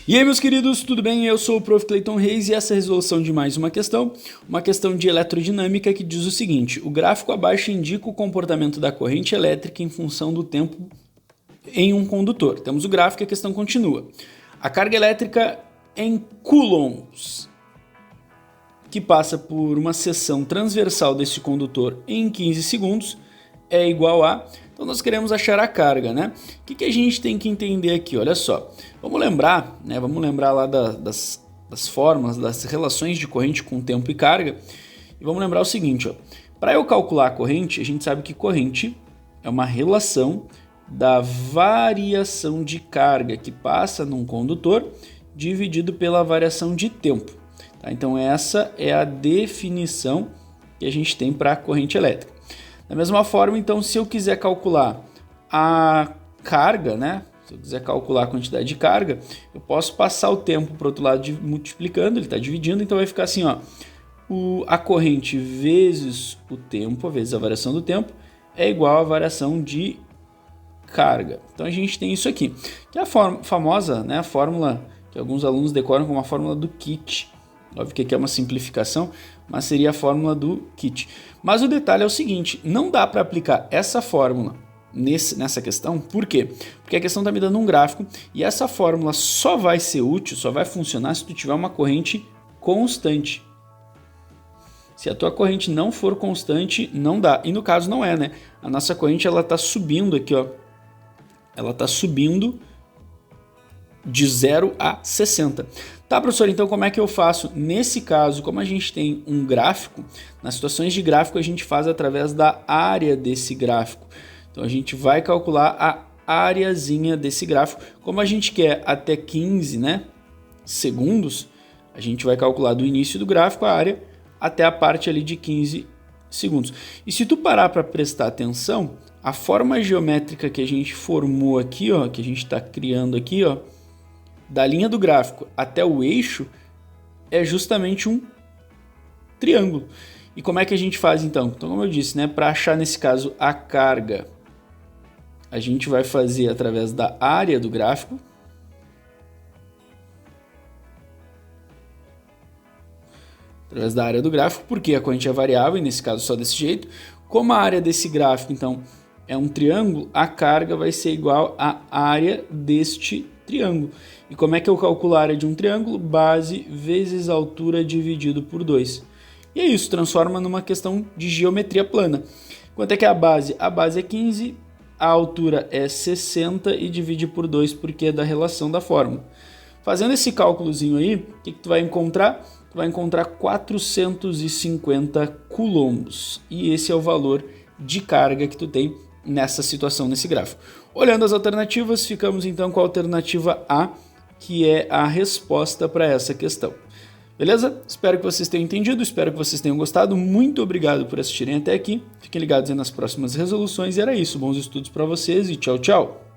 E aí, meus queridos, tudo bem? Eu sou o Prof. Clayton Reis e essa é a resolução de mais uma questão de eletrodinâmica que diz o seguinte: o gráfico abaixo indica o comportamento da corrente elétrica em função do tempo em um condutor. Temos o gráfico e a questão continua. A carga elétrica em coulombs, que passa por uma seção transversal desse condutor em 15 segundos, é igual a... Então nós queremos achar a carga, né? O que a gente tem que entender aqui? Olha só, vamos lembrar, né? Vamos lembrar lá das formas, das relações de corrente com tempo e carga. E vamos lembrar o seguinte, ó. Para eu calcular a corrente, a gente sabe que corrente é uma relação da variação de carga que passa num condutor dividido pela variação de tempo. Tá? Então essa é a definição que a gente tem para a corrente elétrica. Da mesma forma, então, se eu quiser calcular a carga, né? Se eu quiser calcular a quantidade de carga, eu posso passar o tempo para o outro lado multiplicando, ele está dividindo, então vai ficar assim, ó. A corrente vezes o tempo, vezes a variação do tempo, é igual à variação de carga. Então a gente tem isso aqui, que é a famosa, né, a fórmula que alguns alunos decoram como a fórmula do kit. Óbvio que aqui é uma simplificação, mas seria a fórmula do kit. Mas o detalhe é o seguinte, não dá para aplicar essa fórmula nessa questão. Por quê? Porque a questão está me dando um gráfico e essa fórmula só vai ser útil, só vai funcionar se tu tiver uma corrente constante. Se a tua corrente não for constante, não dá. E no caso não é, né? A nossa corrente ela está subindo aqui, ó. Ela está subindo de 0 a 60. Tá, professor, então como é que eu faço? Nesse caso, como a gente tem um gráfico, nas situações de gráfico a gente faz através da área desse gráfico. Então a gente vai calcular a areazinha desse gráfico. Como a gente quer até 15, né, segundos, a gente vai calcular do início do gráfico a área até a parte ali de 15 segundos. E se tu parar para prestar atenção, a forma geométrica que a gente formou aqui, ó, que a gente está criando aqui, ó, da linha do gráfico até o eixo é justamente um triângulo. E como é que a gente faz então? Então, como eu disse, né, para achar nesse caso a carga, a gente vai fazer através da área do gráfico. Através da área do gráfico, porque a corrente é variável, e nesse caso só desse jeito. Como a área desse gráfico, então, é um triângulo, a carga vai ser igual à área deste triângulo. E como é que eu calculo a área de um triângulo? Base vezes altura dividido por 2. E é isso, transforma numa questão de geometria plana. Quanto é que é a base? A base é 15, a altura é 60 e divide por 2 porque é da relação da fórmula. Fazendo esse cálculozinho aí, o que tu vai encontrar? Tu vai encontrar 450 coulombs. E esse é o valor de carga que tu tem nessa situação, nesse gráfico. Olhando as alternativas, ficamos então com a alternativa A, que é a resposta para essa questão. Beleza? Espero que vocês tenham entendido, espero que vocês tenham gostado. Muito obrigado por assistirem até aqui. Fiquem ligados aí nas próximas resoluções. E era isso, bons estudos para vocês e tchau, tchau!